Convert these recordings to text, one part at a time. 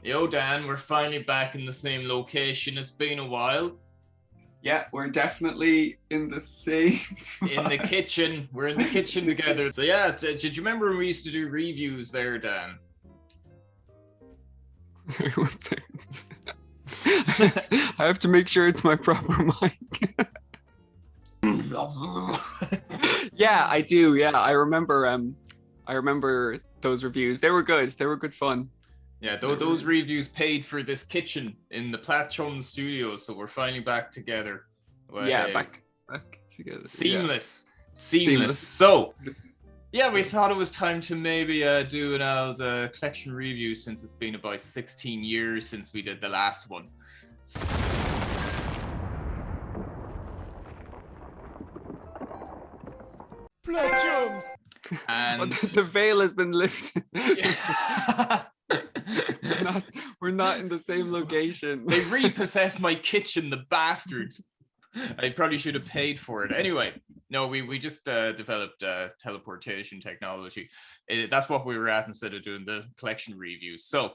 Yo, Dan, we're finally back in the same location. It's been a while. Yeah, we're definitely in the same In the spot. kitchen. We're in the kitchen together. So, yeah, did you remember when we used to do reviews there, Dan? Sorry, one second. I have to make sure it's my proper mic. Yeah, I do. Yeah, I remember those reviews. They were good. They were good fun. Yeah, those reviews paid for this kitchen in the Platchums studio, so we're finally back together. Well, Yeah, hey, back together. seamless. Seamless. So, yeah, we thought it was time to maybe do an old collection review since it's been about 16 years since we did the last one. Platchums! And The veil has been lifted. yeah. We're not in the same location. They repossessed my kitchen, the bastards. I probably should have paid for it. Anyway, no, we just developed teleportation technology. That's what we were at instead of doing the collection reviews. So,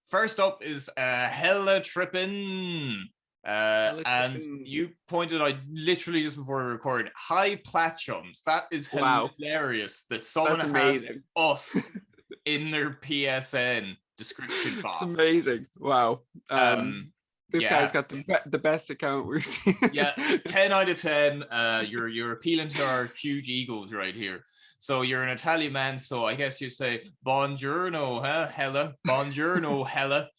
first up is Hella Trippin'. And you pointed out literally just before we recorded, hi Platchums. That is Wow. hilarious that someone has amazing. us in their PSN description box. It's amazing. Wow. This yeah. guy's got the best account we've seen. Yeah, 10 out of 10. You're appealing to our huge egos right here. So you're an Italian man, so I guess you say buongiorno, huh? Hella. Buongiorno, hella.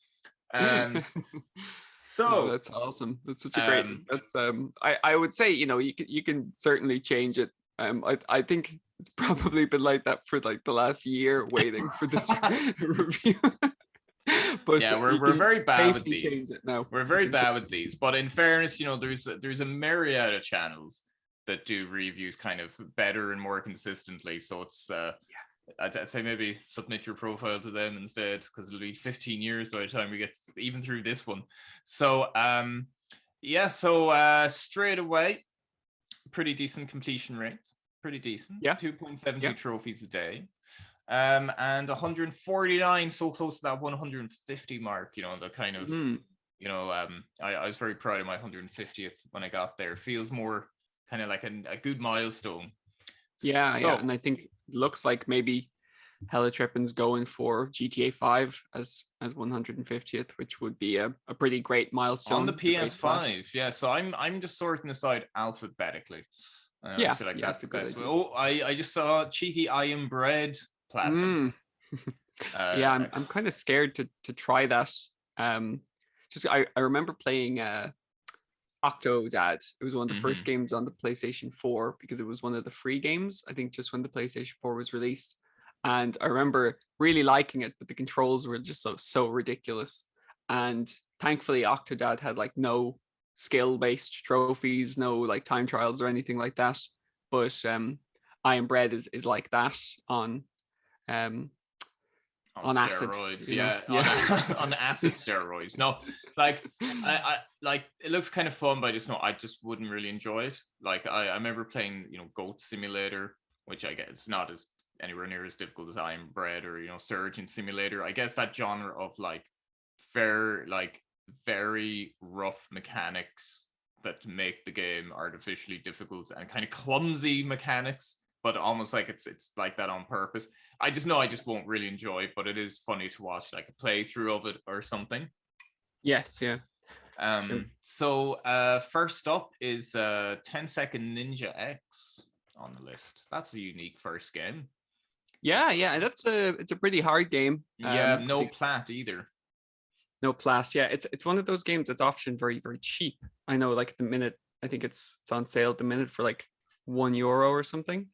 So no, that's awesome. That's such a great. That's I would say, you know, you can certainly change it. I think it's probably been like that for like the last year, waiting for this review. But yeah, we're very bad with these. Change it now. We're very bad with these. But in fairness, you know, there's a myriad of channels that do reviews kind of better and more consistently. So it's I'd say maybe submit your profile to them instead, because it'll be 15 years by the time we get even through this one. So yeah, so straight away, pretty decent completion rate. Pretty decent. Yeah. 2.72 trophies a day. And 149, so close to that 150 mark, you know, the kind of you know, I was very proud of my 150th when I got there. Feels more kind of like a good milestone. Yeah, yeah, and I think it looks like maybe Hella Trippin's going for GTA 5 as 150th, which would be a pretty great milestone on the PS5. Yeah, so I'm just sorting this out alphabetically. Yeah, I feel like yeah, that's the best way. Oh, I just saw cheeky I Am Bread platinum. Yeah, I'm kind of scared to try that. Just I remember playing Octodad. It was one of the first games on the PlayStation 4 because it was one of the free games, I think, just when the PlayStation 4 was released. And I remember really liking it, but the controls were just so ridiculous. And thankfully, Octodad had like no skill-based trophies, no like time trials or anything like that. But I Am Bread is like that on steroids, acid, yeah. On acid steroids. No, like I like it looks kind of fun, but I just wouldn't really enjoy it. Like I remember playing, you know, Goat Simulator, which I guess it's not as anywhere near as difficult as I Am Bread, or, you know, Surgeon Simulator. I guess that genre of like very rough mechanics that make the game artificially difficult, and kind of clumsy mechanics, but almost like it's like that on purpose. I just won't really enjoy it, but it is funny to watch like a playthrough of it or something. Yes, yeah. So first up is 10 Second Ninja X on the list. That's a unique first game. Yeah, it's a pretty hard game. Yeah, no plat either. No plat. Yeah, it's one of those games that's often very, very cheap. I know, like at the minute, I think it's on sale at the minute for like €1 or something.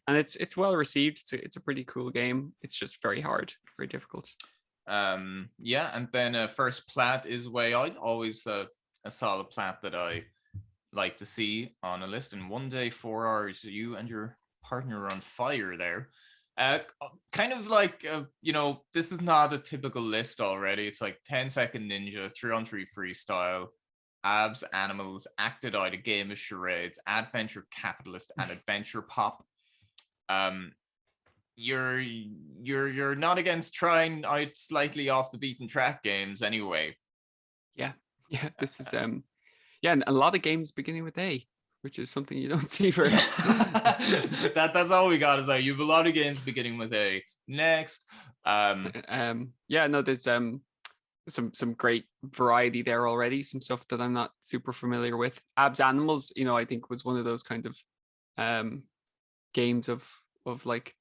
And it's well received. It's a pretty cool game. It's just very hard, very difficult. Yeah, and then first plat is Way Out. Always a solid plat that I like to see on a list. In 1 day, 4 hours, you and your partner are on fire there. Kind of like, you know, this is not a typical list already. It's like 10 Second Ninja, 3-on-3 freestyle, Abs Animals, Acted Out, A Game of Charades, Adventure Capitalist, and Adventure Pop. You're you're not against trying out slightly off the beaten track games anyway. Yeah, this is and a lot of games beginning with A, which is something you don't see very often. That's all we got, is that you have a lot of games beginning with A. Next. There's some great variety there already, some stuff that I'm not super familiar with. Abs Animals, I think was one of those kind of games of like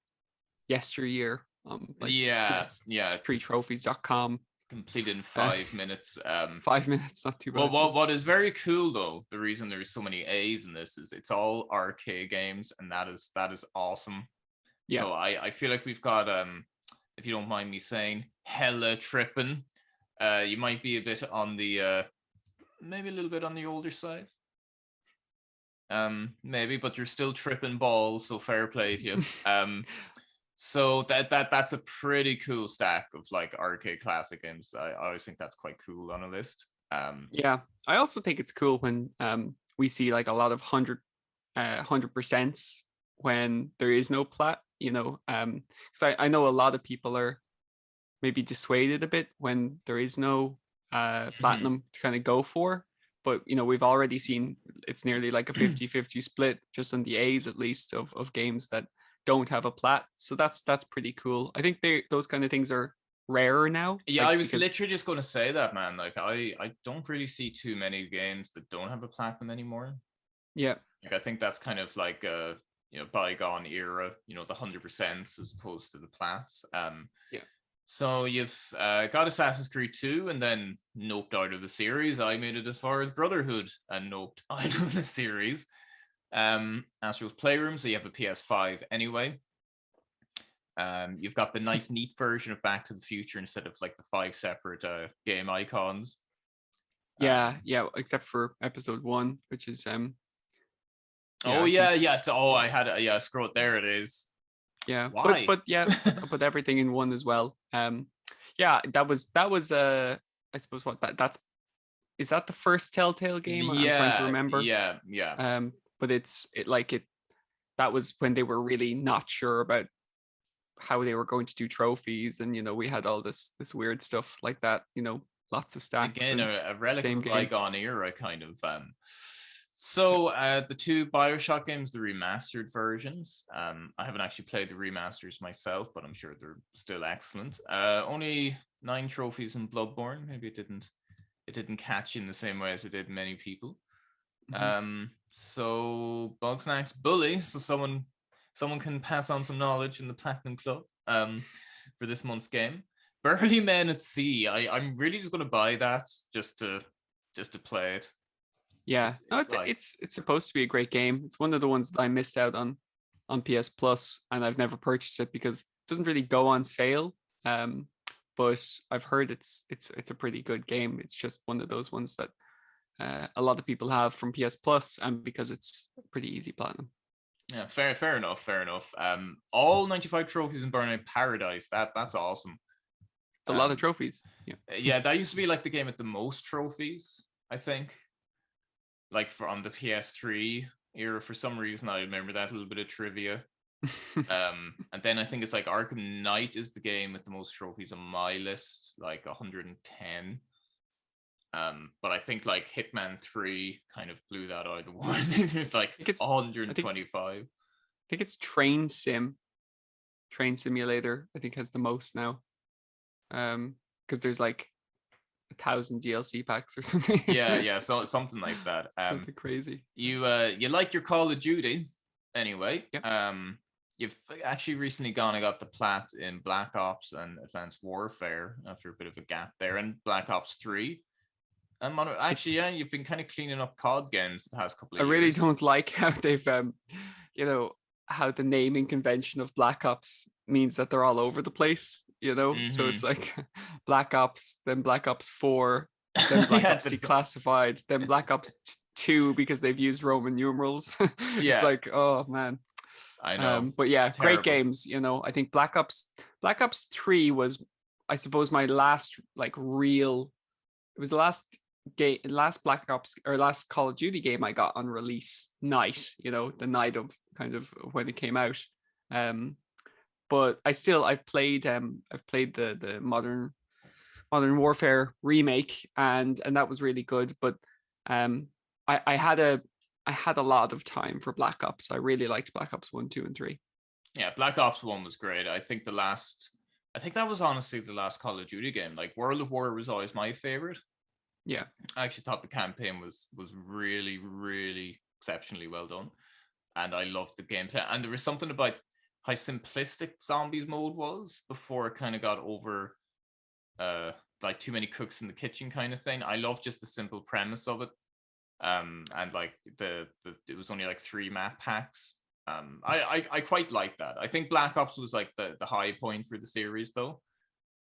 yesteryear. Treetrophies.com. Completed in 5 minutes. 5 minutes, not too bad. Well, what is very cool though, the reason there's so many A's in this is it's all arcade games, and that is awesome. Yeah. So I feel like we've got if you don't mind me saying, hella tripping. You might be a bit on the maybe a little bit on the older side. Maybe, but you're still tripping balls, so fair play to you. So that's a pretty cool stack of like arcade classic games. I always think that's quite cool on a list. I also think it's cool when we see like a lot of 100% when there is no plat, because I know a lot of people are maybe dissuaded a bit when there is no platinum to kind of go for. But, we've already seen it's nearly like a 50-50 split just on the A's, at least, of games that don't have a plat. So that's pretty cool. I think those kind of things are rarer now. Yeah, I was literally just going to say that, man. Like, I don't really see too many games that don't have a platinum anymore. Yeah. Like, I think that's kind of like a, bygone era, the 100% as opposed to the plats. Yeah. So you've got Assassin's Creed 2 and then noped out of the series. I made it as far as Brotherhood and noped out of the series. Astro's Playroom, so you have a PS5 anyway. You've got the nice, neat version of Back to the Future instead of like the 5 separate game icons. Except for episode 1, which is So, I had it. Scroll it. There it is. Yeah. Why? But put everything in one as well. That was I suppose is that the first Telltale game? I'm trying to remember. Yeah. But that was when they were really not sure about how they were going to do trophies, and we had all this weird stuff like that, lots of stacks. Again, a relic of bygone era kind of. So the 2 BioShock games, the remastered versions. I haven't actually played the remasters myself, but I'm sure they're still excellent. Only 9 trophies in Bloodborne. Maybe it didn't catch in the same way as it did many people. So Bugsnax Bully, so someone can pass on some knowledge in the Platinum Club for this month's game. Burly Men at Sea. I'm really just going to buy that just to play it. Yeah, it's supposed to be a great game. It's one of the ones that I missed out on PS Plus, and I've never purchased it because it doesn't really go on sale. But I've heard it's a pretty good game. It's just one of those ones that a lot of people have from PS Plus, and because it's pretty easy platinum. Yeah, fair enough. All 95 trophies in Burnout Paradise. That's awesome. It's a lot of trophies. Yeah, that used to be like the game with the most trophies, I think. Like from the PS3 era, for some reason, I remember that little bit of trivia. And then I think it's like Arkham Knight is the game with the most trophies on my list, like 110. But I think like Hitman 3 kind of blew that out of the water. There's like 125. I think it's Train Simulator, I think has the most now. Because there's like 1,000 DLC packs or something. So something like that. Something crazy. You like your Call of Duty anyway. Yep. You've actually recently gone and got the plat in Black Ops and Advanced Warfare after a bit of a gap there, and Black Ops 3. You've been kind of cleaning up COD games the past couple of years. I really don't like how they've how the naming convention of Black Ops means that they're all over the place. So it's like Black Ops, then Black Ops 4, then Black Ops Declassified, then Black Ops 2 because they've used Roman numerals. It's like, oh man. I know. But yeah, terrible. Great games. I think Black Ops 3 was, I suppose, my last like real. It was the last Black Ops or last Call of Duty game I got on release night. The night of kind of when it came out. but I've played the Modern Warfare remake, and that was really good. But I had a lot of time for Black Ops. I really liked Black Ops 1, 2, and 3. Yeah, Black Ops 1 was great. I think that was honestly the last Call of Duty game. Like World of War was always my favorite. Yeah. I actually thought the campaign was really, really exceptionally well done. And I loved the gameplay. And there was something about how simplistic zombies mode was before it kind of got over like too many cooks in the kitchen kind of thing. I love just the simple premise of it. And like it was only like 3 map packs. I quite like that. I think Black Ops was like the high point for the series though,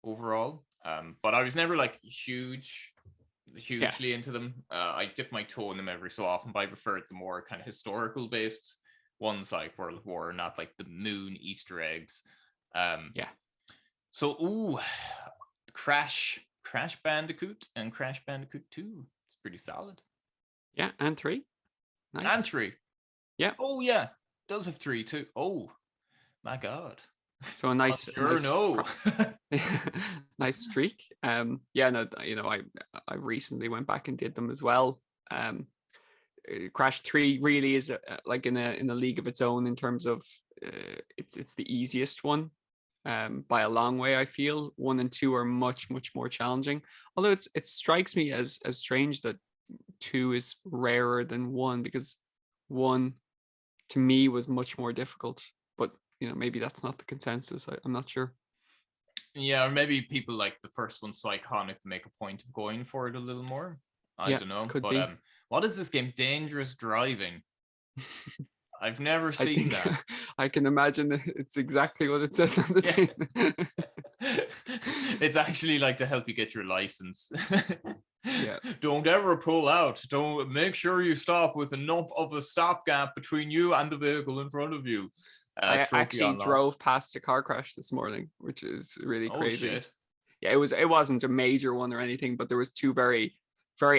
overall. But I was never like hugely into them. I dip my toe in them every so often, but I prefer the more kind of historical based ones like World of War, not like the moon Easter eggs. So Crash Bandicoot and Crash Bandicoot 2. It's pretty solid. Yeah, and 3. Nice. And 3. Yeah. Oh yeah, it does have 3 too. Oh my god. So a nice, nice streak. Yeah, no, I recently went back and did them as well. Crash 3 really is like in a league of its own in terms of it's the easiest one by a long way. I feel 1 and 2 are much more challenging. Although it strikes me as strange that 2 is rarer than 1, because 1 to me was much more difficult. But maybe that's not the consensus. I'm not sure. Yeah, or maybe people like the first one so iconic to make a point of going for it a little more. I don't know. Could but be. What is this game? Dangerous Driving. I've never seen that. I can imagine it's exactly what it says on the tin. It's actually like to help you get your license. Yeah. Don't ever pull out. Don't make sure you stop with enough of a stopgap between you and the vehicle in front of you. I actually drove past a car crash this morning, which is really crazy. Shit. Yeah, it wasn't a major one or anything, but there was 2 very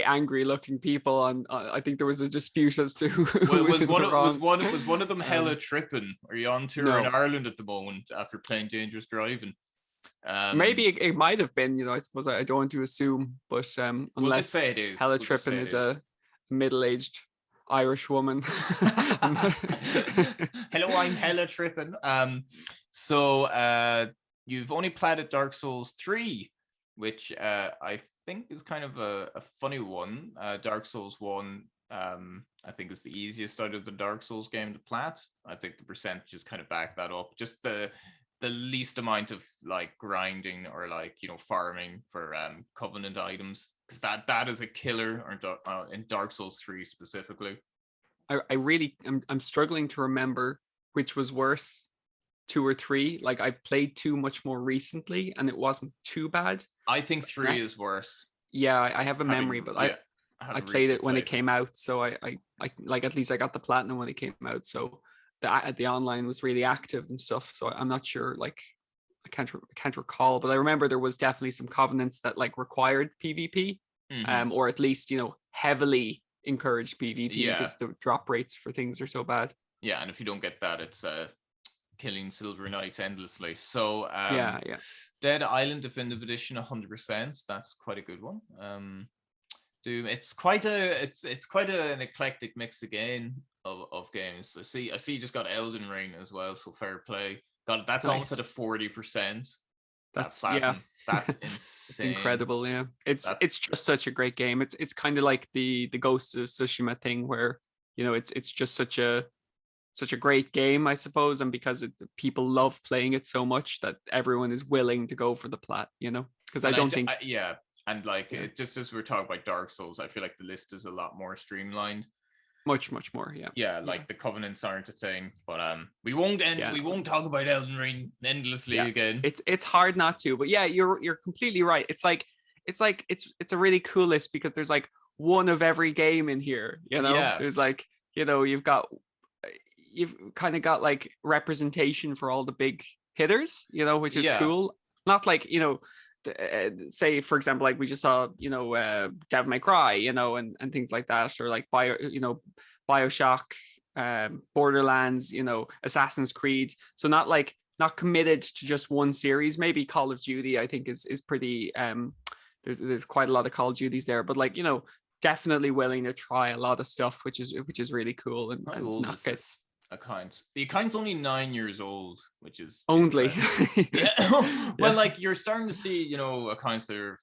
angry looking people, and I think there was a dispute as to who was one of them hella tripping. Are you on tour in Ireland at the moment after playing Dangerous Driving? Maybe it might have been. I suppose I don't want to assume, but unless we'll it is. hella tripping is a middle-aged Irish woman. Hello, I'm hella tripping. So you've only played at Dark Souls 3, which I think is kind of a funny one. Dark Souls 1, I think is the easiest out of the Dark Souls game to plat. I think the percentages kind of back that up. Just the least amount of like grinding or like farming for Covenant items, because that is a killer in Dark Souls 3 specifically. I'm struggling to remember which was worse, 2 or 3. Like I played 2 much more recently and it wasn't too bad. I think 3 is worse. Yeah, I have a memory, but I played it when it came out, so I like, at least I got the platinum when it came out, so the online was really active and stuff. So I'm not sure, like I can't recall, but I remember there was definitely some covenants that like required PvP, or at least heavily encouraged PvP, because the drop rates for things are so bad. Yeah, and if you don't get that, it's killing Silver Knights endlessly. So Dead Island Definitive Edition 100%. That's quite a good one. Doom. It's quite an eclectic mix again of games. I see you just got Elden Ring as well, so fair play. That's nice. Almost at a 40%. That's insane. Incredible. Yeah, it's just such a great game. It's kind of like the Ghost of Tsushima thing, where it's just such a great game, I suppose, and because people love playing it so much that everyone is willing to go for the plat. Because I don't think. And like just as we're talking about Dark Souls, I feel like the list is a lot more streamlined. Much more, like the covenants aren't a thing, but we won't talk about Elden Ring endlessly again. It's hard not to, but you're completely right. It's a really cool list because there's like one of every game in here. There's like you've kind of got like representation for all the big hitters, which is cool. Not like say for example, like we just saw Devil May Cry, and things like that, or like BioShock, Borderlands, Assassin's Creed. So not like not committed to just one series. Maybe Call of Duty, I think, is pretty. There's quite a lot of Call of Duties there, but like, definitely willing to try a lot of stuff, which is really cool. And not get account. The account's only 9 years old, which is only. Yeah. Well, like you're starting to see, accounts that are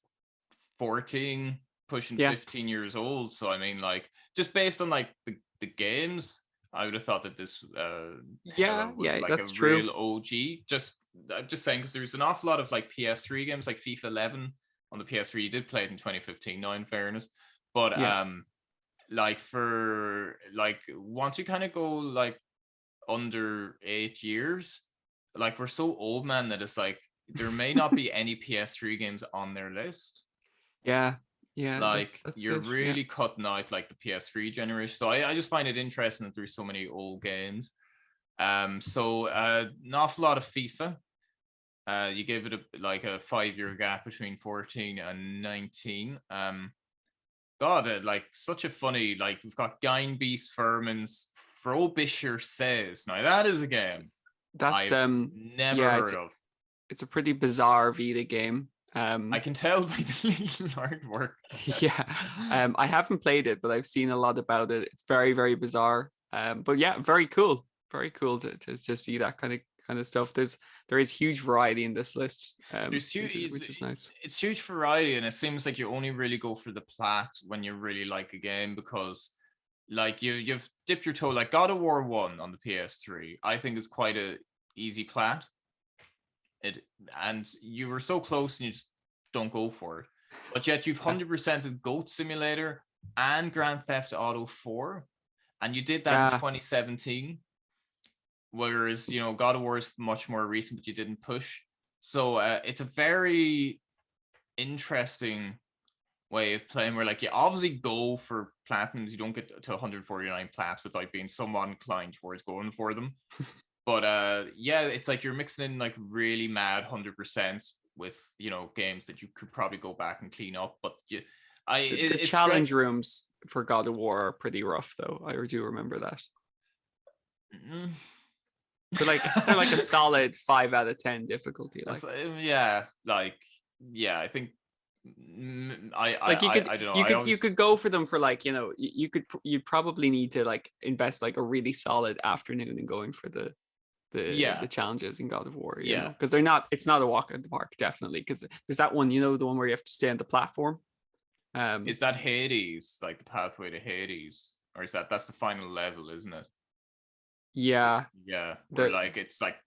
14, pushing 15 years old. So I mean, like, just based on like the games, I would have thought that this was like that's a true. real OG. I'm just saying, because there's an awful lot of like PS3 games, like FIFA 11 on the PS3. You did play it in 2015, now in fairness, but like for like once you kind of go like under 8 years, like we're so old, man, that it's like there may not be any PS3 games on their list. Like that's you're really cutting out like the PS3 generation. So I just find it interesting that there's so many old games. So an awful lot of FIFA. You gave it a 5-year gap between 14 and 19. God, like such a funny, like we've got Gyn Beast Furman's Frobisher Says. Now that is a game that's I've never heard of. It's a pretty bizarre Vita game. I can tell by the little artwork. I haven't played it, but I've seen a lot about it. It's very, very bizarre. But yeah, very cool to see that kind of stuff. There is huge variety in this list. There's huge, which is nice. It's huge variety, and it seems like you only really go for the plat when you really like a game, because like you've dipped your toe. Like God of War 1 on the PS3, I think is quite a easy plat. And you were so close and you just don't go for it. But yet you've 100%ed Goat Simulator and Grand Theft Auto 4, and you did that in 2017. Whereas, God of War is much more recent, but you didn't push. So it's a very interesting way of playing, where like you obviously go for platinums. You don't get to 149 plats without being somewhat inclined towards going for them. But it's like you're mixing in like really mad 100% with games that you could probably go back and clean up. But the challenge rooms for God of War are pretty rough, though. I do remember that. They're like a solid 5 out of 10 difficulty. Like I think I don't know. You could go for them for like you'd probably need to like invest like a really solid afternoon in going for the challenges in God of War, because it's not a walk in the park, definitely, because there's that one, the one where you have to stay on the platform. Is that Hades, like the pathway to Hades, or is that's the final level, isn't it? Where like it's like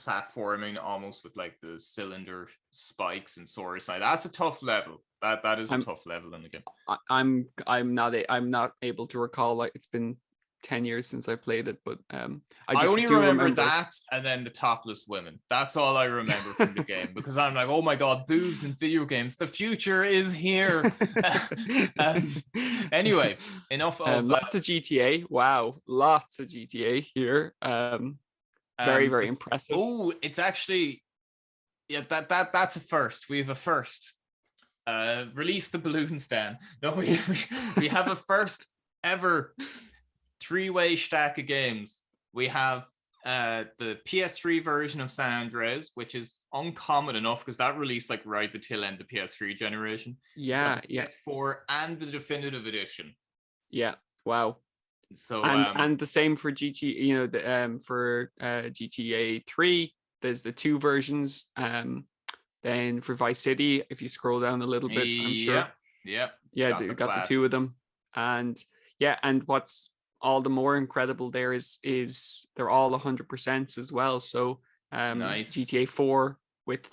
platforming almost with like the cylinder spikes and swords. Like that's a tough level. That is a tough level in the game. I'm not able to recall, like it's been 10 years since I played it, but I only remember that, and then the topless women. That's all I remember from the game, because I'm like, oh my god, boobs in video games, the future is here. Anyway, enough of lots of GTA. Wow, lots of GTA here. Very, very impressive. Oh, it's actually that's a first. We have a first. Release the balloons, Dan. No, we have a first ever 3-way stack of games. We have the PS3 version of San Andreas, which is uncommon enough because that released like right the tail end of the PS3 generation. PS4 and the definitive edition. Wow. So and the same for GTA, for GTA 3, there's the 2 versions. Then for Vice City, if you scroll down a little bit, I'm sure. They got the 2 of them. And what's all the more incredible there is they're all 100% as well. So nice. GTA 4 with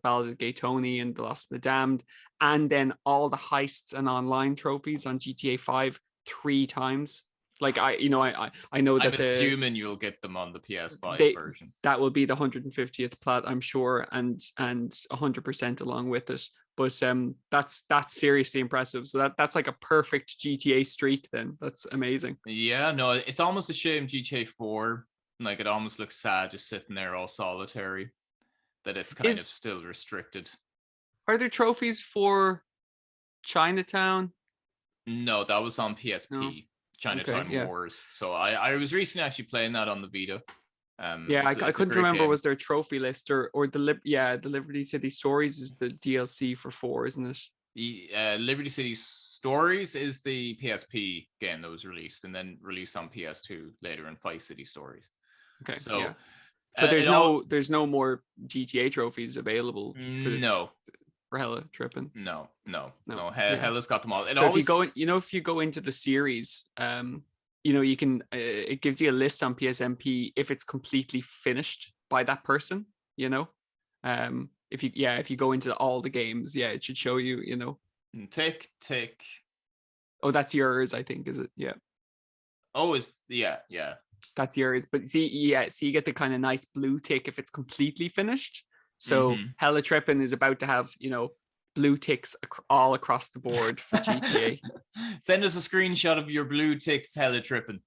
Ballad of Gay Tony and The Lost and the Damned, and then all the heists and online trophies on GTA 5 3 times. Like I know that I'm assuming you'll get them on the PS5 version. That will be the 150th plat, I'm sure, and 100% along with it. But that's seriously impressive. So that's like a perfect GTA streak then. That's amazing. Yeah, no, it's almost a shame GTA 4, like it almost looks sad just sitting there all solitary, that it's kind of still restricted. Are there trophies for Chinatown? No, that was on PSP. No. Chinatown Wars. So I was recently actually playing that on the Vita. Yeah, it's I a couldn't great remember. game. Was there a trophy list or the Liberty City Stories is the DLC for 4, isn't it? Liberty City Stories is the PSP game that was released and then released on PS2 later in Vice City Stories. Okay, So, yeah. But there's no more GTA trophies available for this. No. For Hella Trippin'. No. Yeah. Hella's got them all. So if you go into the series, you can it gives you a list on PSMP if it's completely finished by that person, if you go into all the games, it should show you, tick. Oh, that's yours, I think, is it? Yeah. Oh, yeah. That's yours. But so you get the kind of nice blue tick if it's completely finished. So Hella Trippin' is about to have, blue ticks all across the board for GTA. Send us a screenshot of your blue ticks, Hella Trippin'.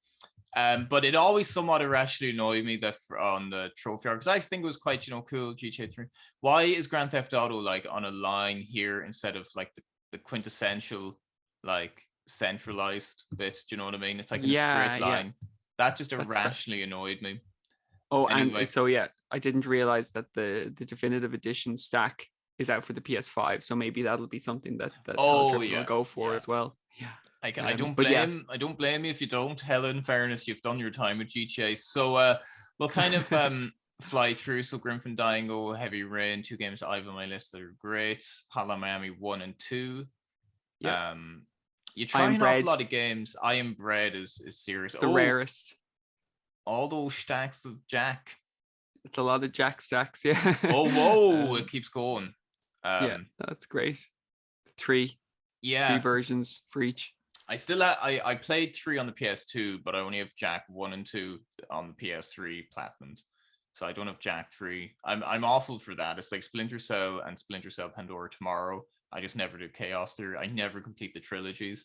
But it always somewhat irrationally annoyed me that on the trophy arc, because I think it was quite, cool, GTA 3. Why is Grand Theft Auto like on a line here instead of like the quintessential, like centralized bit? Do you know what I mean? It's like in a straight line. That just irrationally annoyed me. Oh, anyway. And so I didn't realize that the definitive edition stack is out for the PS5, so maybe that'll be something that will go for as well. Yeah. I don't blame you if you don't. Hella, in fairness, you've done your time with GTA. So we'll kind of fly through. So Grim Fandango, Heavy Rain, 2 games I have on my list that are great. Hotline Miami 1 and 2. Yeah. You try an awful lot of games. I Am Bread is serious. It's the rarest. All those stacks of Jack. It's a lot of Jack stacks, yeah. Whoa, it keeps going. That's great. 3 versions for each. I played 3 on the PS2, but I only have Jack 1 and 2 on the PS3 Platinum. So I don't have Jack 3. I'm awful for that. It's like Splinter Cell and Splinter Cell Pandora Tomorrow. I just never do Chaos Theory. I never complete the trilogies.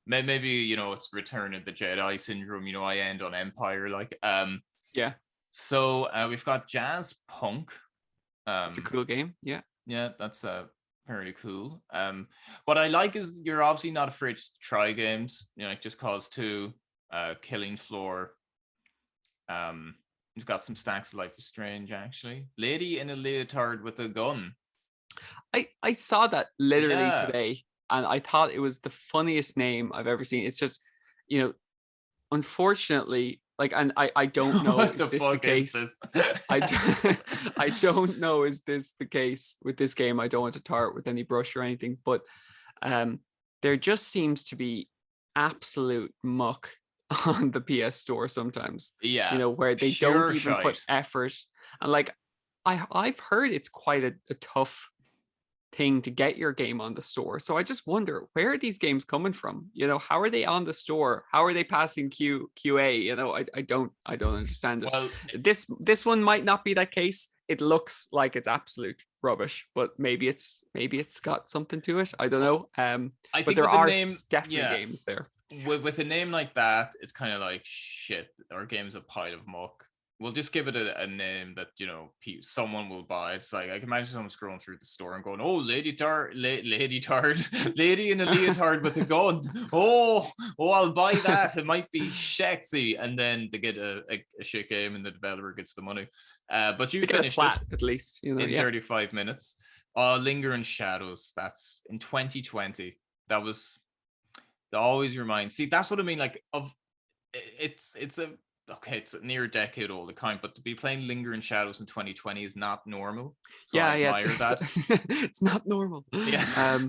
Maybe it's Return of the Jedi syndrome. I end on Empire. So we've got Jazz Punk. It's a cool game. Yeah, that's very cool. What I like is you're obviously not afraid to try games. Like Just Cause 2, Killing Floor. You've got some stacks of Life is Strange, actually. Lady in a Leotard with a Gun. I saw that literally today, and I thought it was the funniest name I've ever seen. It's just, unfortunately, and I don't know is this the case. I don't know is this the case with this game. I don't want to tar it with any brush or anything, but there just seems to be absolute muck on the PS Store sometimes. Yeah, where they don't even put effort, and I've heard it's quite a tough thing to get your game on the store. So I just wonder, where are these games coming from? How are they on the store? How are they passing QA? I don't understand it. Well, this one might not be that case. It looks like it's absolute rubbish, but maybe it's got something to it. I don't know. I think but there are definitely games there. With a name like that, it's kind of like, shit, our game's a pile of muck. We'll just give it a name that someone will buy. It's like I can imagine someone scrolling through the store and going, "Oh, lady in a leotard with a gun. Oh, I'll buy that. It might be sexy." And then they get a shit game, and the developer gets the money. But you finished it at least in 35 minutes. Linger in Shadows. That's in 2020. That always reminds. See, that's what I mean. It's a near a decade old account, but to be playing Linger in Shadows in 2020 is not normal. So I admire that. It's not normal. Yeah.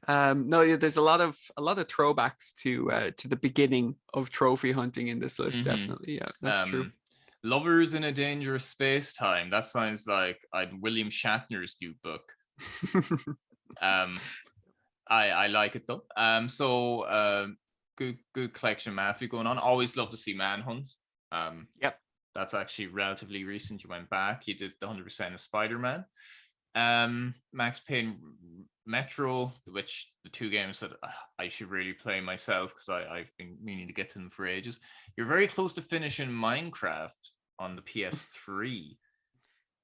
There's a lot of throwbacks to the beginning of trophy hunting in this list. Definitely. Yeah, that's true. Lovers in a Dangerous Space Time. That sounds like William Shatner's new book. I like it though. Good collection of Mafia going on. Always love to see Manhunt. Yep. That's actually relatively recent. You went back. You did the 100% of Spider-Man. Max Payne Metro, which the 2 games that I should really play myself because I've been meaning to get to them for ages. You're very close to finishing Minecraft on the PS3.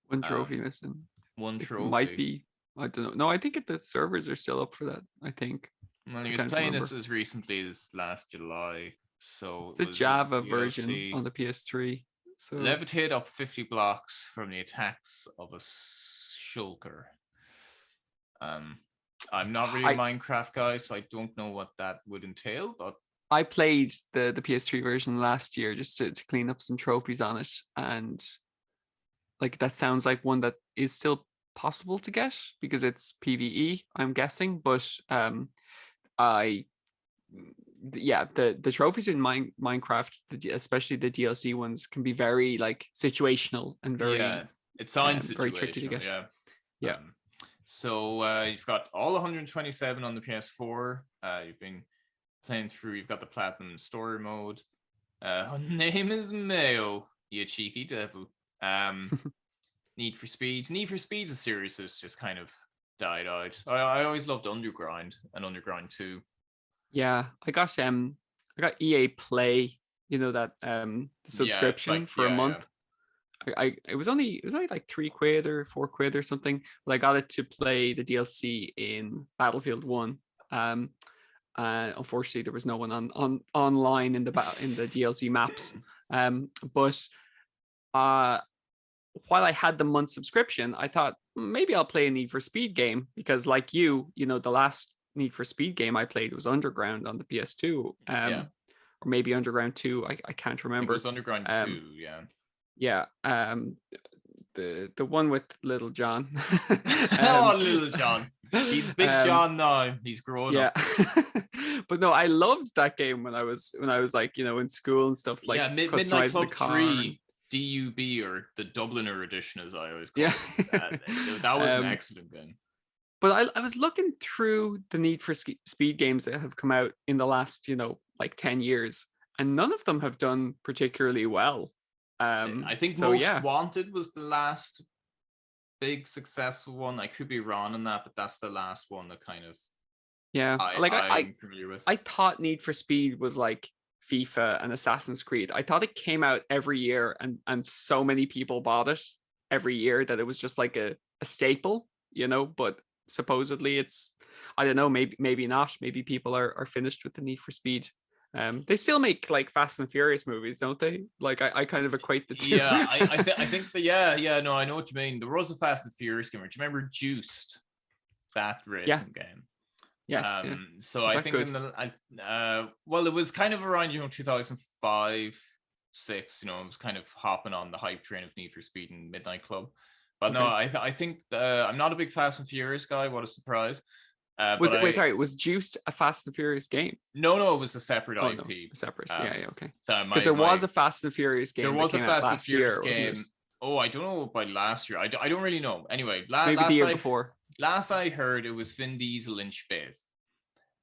One trophy missing. One trophy. Might be. I don't know. No, I think the servers are still up for that. I think. Well, he was playing it as recently as last July. So it's the was Java DLC. version on the PS3. So Levitate up 50 blocks from the attacks of a shulker. I'm not really a Minecraft guy, so I don't know what that would entail, but I played the PS3 version last year just to clean up some trophies on it, and like that sounds like one that is still possible to get because it's PvE, I'm guessing. But I yeah, the trophies in Minecraft, especially the DLC ones, can be very like situational and very it sounds very tricky to get. Yeah. So you've got all 127 on the PS4. You've been playing through. You've got the Platinum Story mode. Her name is Mayo, you cheeky devil. Need for Speed. Need for Speed's a series that's just kind of died out. I always loved Underground and Underground 2. Yeah, I got EA Play, you know, that subscription for a month. It was only like £3 or £4 or something, but I got it to play the DLC in Battlefield 1. Unfortunately there was no one on online in the DLC maps. But while I had the month subscription, I thought maybe I'll play a Need for Speed game, because like you know, the last Need for Speed game I played was Underground on the PS2. Or maybe Underground 2. I can't remember. It was Underground 2, yeah. Yeah. The one with Little John. Oh, Little John. He's Big John now. He's growing up. But no, I loved that game when I was like, you know, in school and stuff, like Midnight Club the car 3 DUB, or the Dubliner edition as I always call it. That was an excellent game. But I was looking through the Need for Speed games that have come out in the last, you know, like 10 years, and none of them have done particularly well. I think Most Wanted was the last big successful one. I could be wrong on that, but that's the last one that kind of I'm familiar with. I thought Need for Speed was like FIFA and Assassin's Creed. I thought it came out every year and so many people bought it every year that it was just like a staple, you know. But supposedly it's, I don't know, maybe not. Maybe people are finished with the Need for Speed. They still make like Fast and Furious movies, don't they? Like I kind of equate the two. Yeah, I think that no, I know what you mean. There was a Fast and Furious game. Do you remember Juiced? That racing game. Yes. So I think well, it was kind of around 2005, 6. It was kind of hopping on the hype train of Need for Speed and Midnight Club. But no, I think I'm not a big Fast and Furious guy. What a surprise! Was Juiced a Fast and Furious game? No, it was a separate IP. No, separate. Okay. Because there was a Fast and Furious game. There was a Fast and Furious game. Oh, I don't know about last year. I don't really know. Anyway, maybe the year before. Last I heard, it was Vin Diesel in space.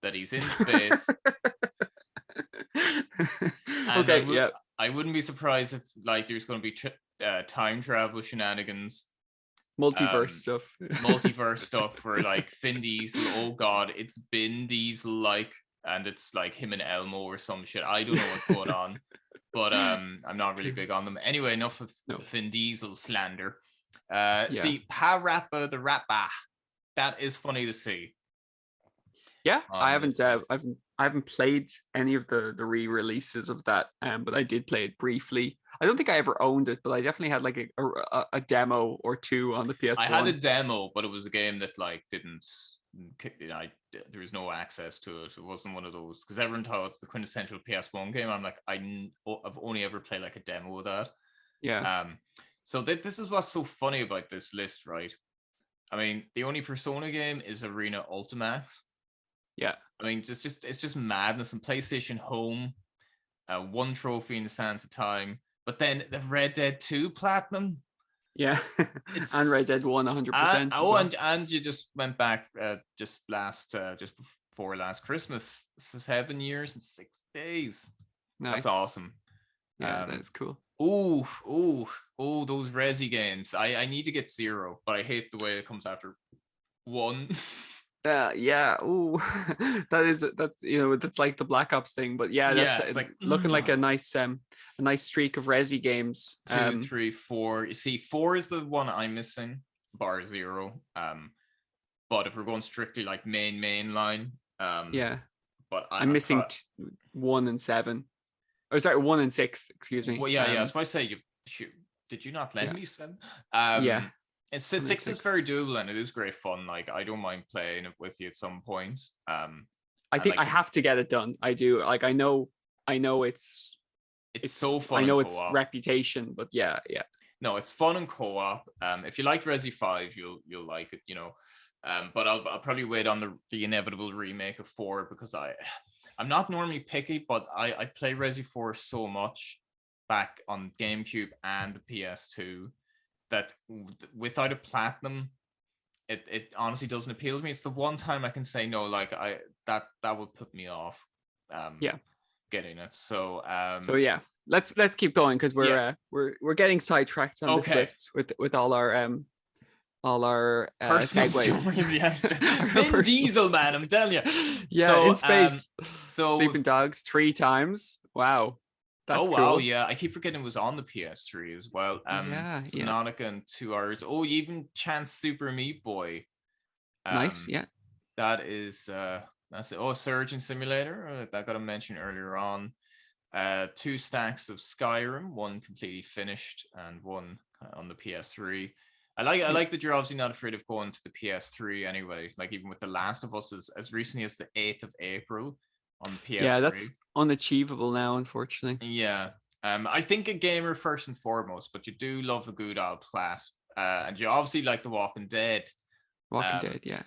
That he's in space. I wouldn't be surprised if like there's going to be time travel shenanigans. Multiverse stuff where like Vin Diesel, oh god, it's Vin Diesel like, and it's like him and Elmo or some shit. I don't know what's going on, but I'm not really big on them. Anyway, enough of Vin Diesel slander. See, Parappa the Rapper, that is funny to see. Yeah, I haven't played any of the re-releases of that, but I did play it briefly. I don't think I ever owned it, but I definitely had like a demo or two on the PS1. I had a demo, but it was a game that like didn't. There was no access to it. It wasn't one of those, because everyone thought it's the quintessential PS1 game. I'm like, I've only ever played like a demo of that. Yeah. So this is what's so funny about this list, right? I mean, the only Persona game is Arena Ultimax. Yeah. I mean, it's just madness. And PlayStation Home, 1 trophy in the sands of time. But then the Red Dead 2 Platinum. Yeah. And Red Dead 1 100%. And you just went back just before last Christmas. 7 years and 6 days. Nice. That's awesome. Yeah, that's cool. Oh, those Resi games. I need to get 0, but I hate the way it comes after 1. Yeah. Oh, that's that's like the Black Ops thing, but it's like looking like a nice streak of Resi games. 2, 3, 4. You see, 4 is the one I'm missing, bar 0. But if we're going strictly like main line, but but I'm missing 1 and 7. Oh, sorry, 1 and 6. Excuse me. Well, yeah. That's why I say did you not lend me 7? Yeah. It's 6 is very doable and it is great fun. Like I don't mind playing it with you at some point. I think I have to get it done. I do. Like I know it's so fun. I know in it's co-op. reputation, but yeah. No, it's fun in co-op. If you like Resi 5, you'll like it, but I'll probably wait on the inevitable remake of 4 because I'm not normally picky, but I play Resi 4 so much back on GameCube and the PS2 that without a platinum, it honestly doesn't appeal to me. It's the one time I can say no, like that would put me off. Getting it. So yeah, let's keep going because we're getting sidetracked on this list with all our personal segues. stories. Yes, Vin Diesel, man, I'm telling you. Yeah, so, in space. So Sleeping Dogs 3 times. Wow. That's cool. Wow, yeah. I keep forgetting it was on the PS3 as well. Subnautica and 2 hours. Oh, even Chance Super Meat Boy. Nice, yeah. That is that's it. Oh, Surgeon Simulator. That got a mention earlier on. 2 stacks of Skyrim, 1 completely finished and 1 on the PS3. I like that you're obviously not afraid of going to the PS3 anyway. Like even with The Last of Us as recently as the 8th of April on the PS3. Yeah, that's unachievable now, unfortunately. Yeah. I think a gamer first and foremost, but you do love a good old plat. And you obviously like The Walking Dead. Walking Dead, yeah.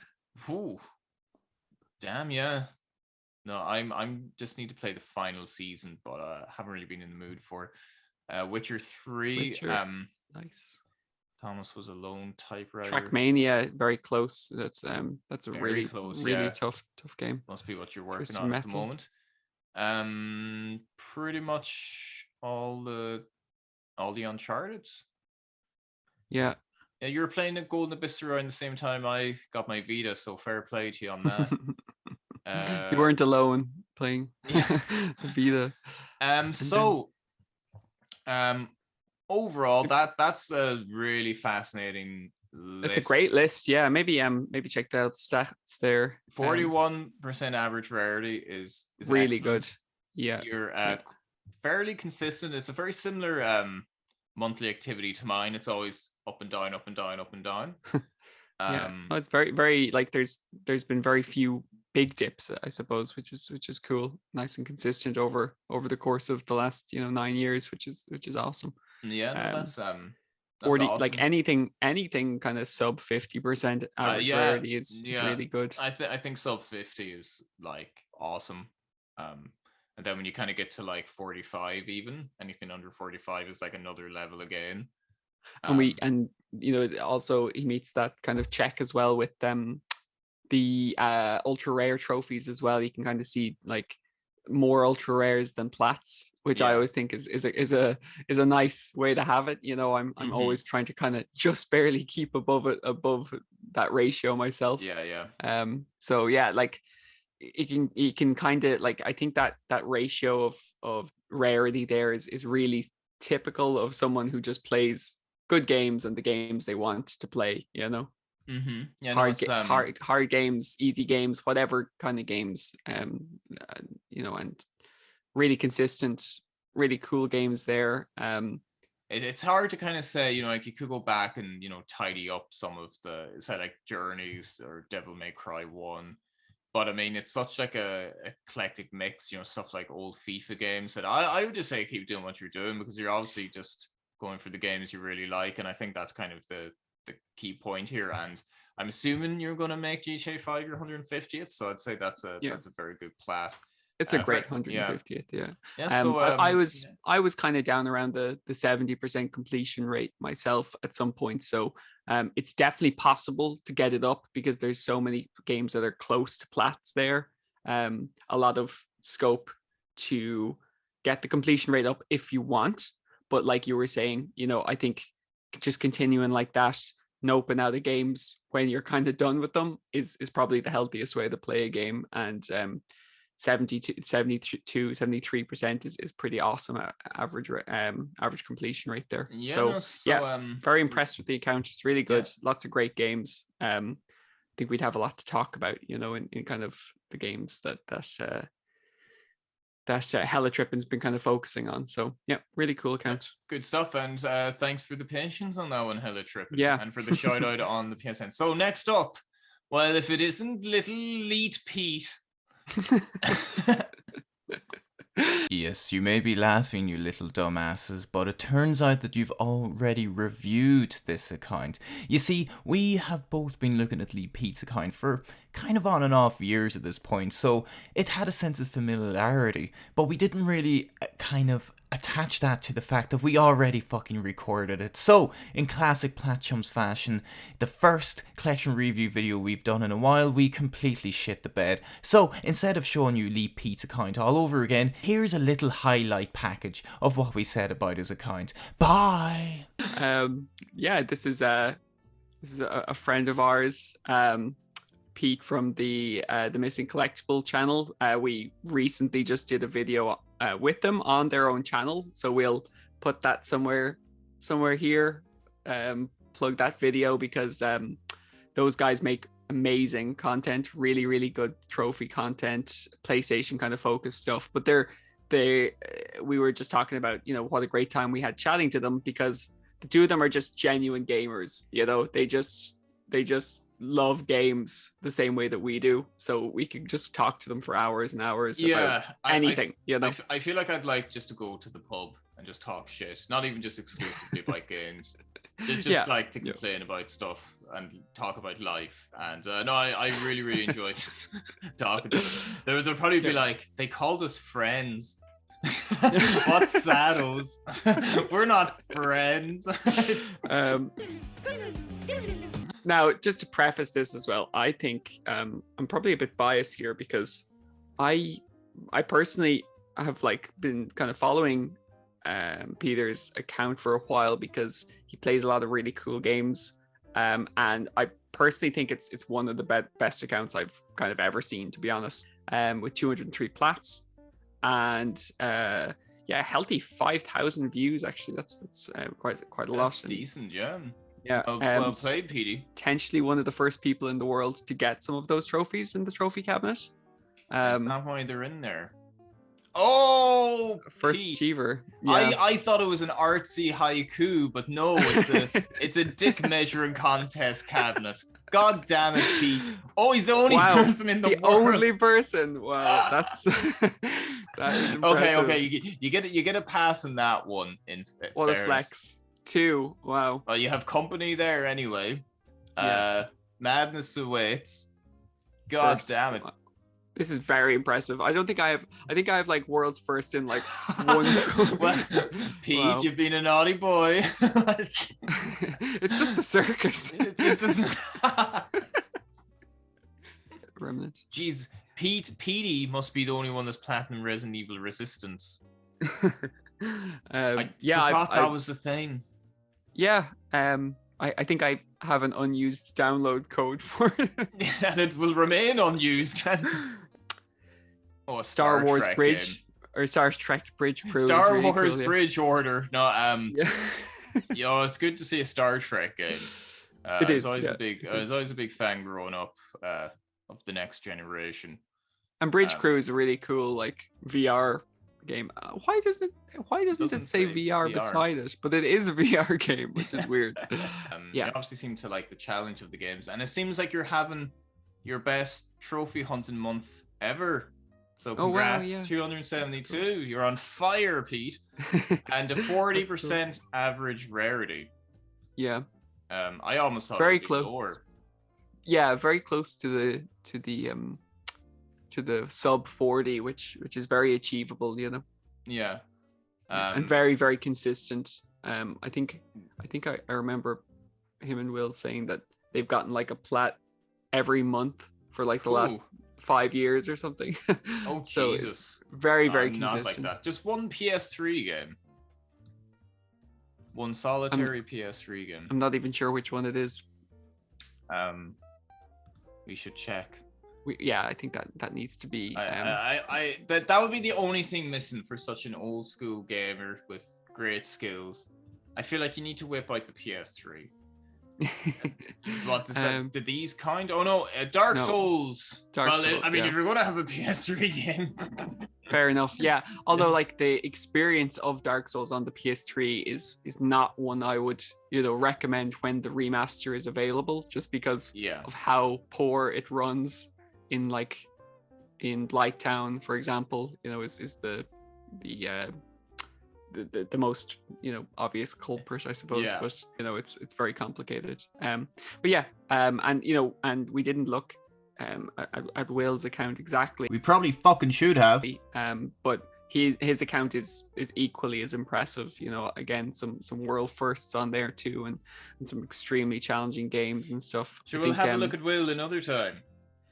Whew. Damn, yeah. No, I'm just need to play the final season, but I haven't really been in the mood for it. Witcher 3. Nice. Thomas was a lone typewriter. Trackmania, very close. That's a very really close, really tough game. Must be what you're working on at the moment. Pretty much all the Uncharted. Yeah. Yeah, you were playing the Golden Abyss around the same time I got my Vita, so fair play to you on that. You weren't alone playing the Vita. Overall, that's a really fascinating list. It's a great list. Yeah, maybe check out stats there. 41% average rarity is really excellent. Good. Yeah, you're fairly consistent. It's a very similar monthly activity to mine. It's always up and down, up and down, up and down. It's very, very like there's been very few big dips, I suppose, which is cool. Nice and consistent over the course of the last 9 years, which is awesome. Yeah, that's 40 awesome. Like anything kind of sub 50% average rarity is really good. I think sub 50 is like awesome. And then when you kind of get to like 45, even anything under 45 is like another level again. And also he meets that kind of check as well with the ultra rare trophies as well. You can kind of see like more ultra rares than plats, which I always think is a nice way to have it. I'm always trying to kind of just barely keep above that ratio myself. So yeah, like it can kind of like, I think that ratio of rarity there is really typical of someone who just plays good games and the games they want to play. Hard games, easy games, whatever kind of games, and really consistent, really cool games there. It's hard to kind of say, like you could go back and tidy up some of the, say, like Journeys or Devil May Cry 1, but I mean it's such like a eclectic mix, stuff like old FIFA games that I would just say keep doing what you're doing, because you're obviously just going for the games you really like, and I think that's kind of the key point here. And I'm assuming you're going to make GTA 5 your 150th, so I'd say that's a very good plat. It's a great 150th. So I was kind of down around the 70% completion rate myself at some point, so it's definitely possible to get it up because there's so many games that are close to plats there. A lot of scope to get the completion rate up if you want, but like you were saying, I think just continuing like that, noping out of games when you're kind of done with them is probably the healthiest way to play a game. And 73% is pretty awesome average completion rate there. Very impressed with the account. It's really good. Lots of great games. I think we'd have a lot to talk about, in kind of the games that Helitrippin's been kind of focusing on. So yeah, really cool account. Good stuff, and thanks for the patience on that one, Helitrippin. Yeah. And for the shout out on the PSN. So next up, well, if it isn't little Leet Pete. Yes, you may be laughing, you little dumbasses, but it turns out that you've already reviewed this account. You see, we have both been looking at Lee Pete's account for kind of on and off years at this point, so it had a sense of familiarity, but we didn't really kind of attach that to the fact that we already fucking recorded it. So, in classic Platchums fashion, the first collection review video we've done in a while, we completely shit the bed. So, instead of showing you Lee Pete's account all over again, here's a little highlight package of what we said about his account. Bye! Yeah, this is a friend of ours, Pete from the Missing Collectible channel. We recently just did a video with them on their own channel, so we'll put that somewhere here. Plug that video because those guys make amazing content, really good trophy content, PlayStation kind of focused stuff. But we were just talking about, you know, what a great time we had chatting to them, because the two of them are just genuine gamers. You know, they just love games the same way that we do, so we could just talk to them for hours and hours about anything. I feel like I'd like just to go to the pub and just talk shit, not even just exclusively about games, just like to complain about stuff and talk about life. And no, I really enjoyed talking to them. They'll probably be like, they called us friends. What saddles? We're not friends. Now, just to preface this as well, I think I'm probably a bit biased here, because I personally have like been kind of following Peter's account for a while, because he plays a lot of really cool games, and I personally think it's one of the best accounts I've kind of ever seen, to be honest, with 203 plats and a healthy 5,000 views. Actually, that's quite a lot. That's decent, yeah. Yeah, well played, Petey. Potentially one of the first people in the world to get some of those trophies in the trophy cabinet. That's not why they're in there. Oh, first Pete. achiever. Yeah. I thought it was an artsy haiku, but no, it's a dick measuring contest cabinet. God damn it, Pete! Oh, he's the only person in the world. The only person. Wow, that's that is impressive. Okay. You get a pass on that one. What a flex. 2. Wow. Well, you have company there anyway. Madness awaits. God damn it. This is very impressive. I think I have like world's first in like one. Well, Pete, you've been a naughty boy. It's just the circus. It's just Remnant. Jeez, Petey must be the only one that's platinum Resident Evil Resistance. I forgot that was the thing. Yeah, I think I have an unused download code for it. And it will remain unused. Star Wars Trek Bridge game. Or Star Trek Bridge Crew. Star really Wars cool, Bridge Order. No, yo, it's good to see a Star Trek game. It is. I was always a big fan growing up of the next generation. And Bridge Crew is a really cool like VR game. Why doesn't it say VR beside it? But it is a VR game, which is weird. You obviously seem to like the challenge of the games, and it seems like you're having your best trophy hunting month ever. So congrats, 272. Cool. You're on fire, Pete. And a 40% average rarity. Yeah. I almost thought very it would be close. lower. Yeah, very close to the sub 40, which is very achievable, you know. Yeah. And very, very consistent. I think I remember him and Will saying that they've gotten like a plat every month for like the last 5 years or something. Oh, so Jesus. Very, very consistent. Not like that. Just one PS3 game. One solitary PS3 game. I'm not even sure which one it is. We should check. I think that needs to be. That would be the only thing missing for such an old school gamer with great skills. I feel like you need to whip out the PS3. What does that? Did these kind? Oh no, Dark Souls. Souls, I mean, if you're gonna have a PS3 game, Fair enough. Yeah. Although like the experience of Dark Souls on the PS3 is not one I would, recommend when the remaster is available, just because of how poor it runs in Blighttown, for example, is the most obvious culprit, I suppose. Yeah. But it's very complicated. But yeah, and we didn't look at Will's account exactly. We probably fucking should have. But his account is equally as impressive. Again, some world firsts on there too, and some extremely challenging games and stuff. Sure, we'll have a look at Will another time.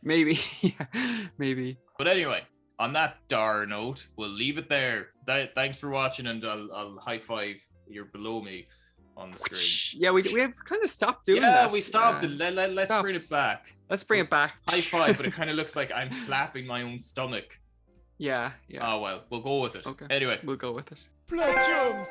Maybe, yeah, maybe. But anyway, on that dar note, we'll leave it there. Thanks for watching, and I'll high five. You're below me on the screen. Yeah, we have kind of stopped doing that. Yeah, we stopped. Let's bring it back. Let's bring it back. High five, but it kind of looks like I'm slapping my own stomach. Yeah. Oh well, we'll go with it. Okay. Anyway, we'll go with it. Platchums!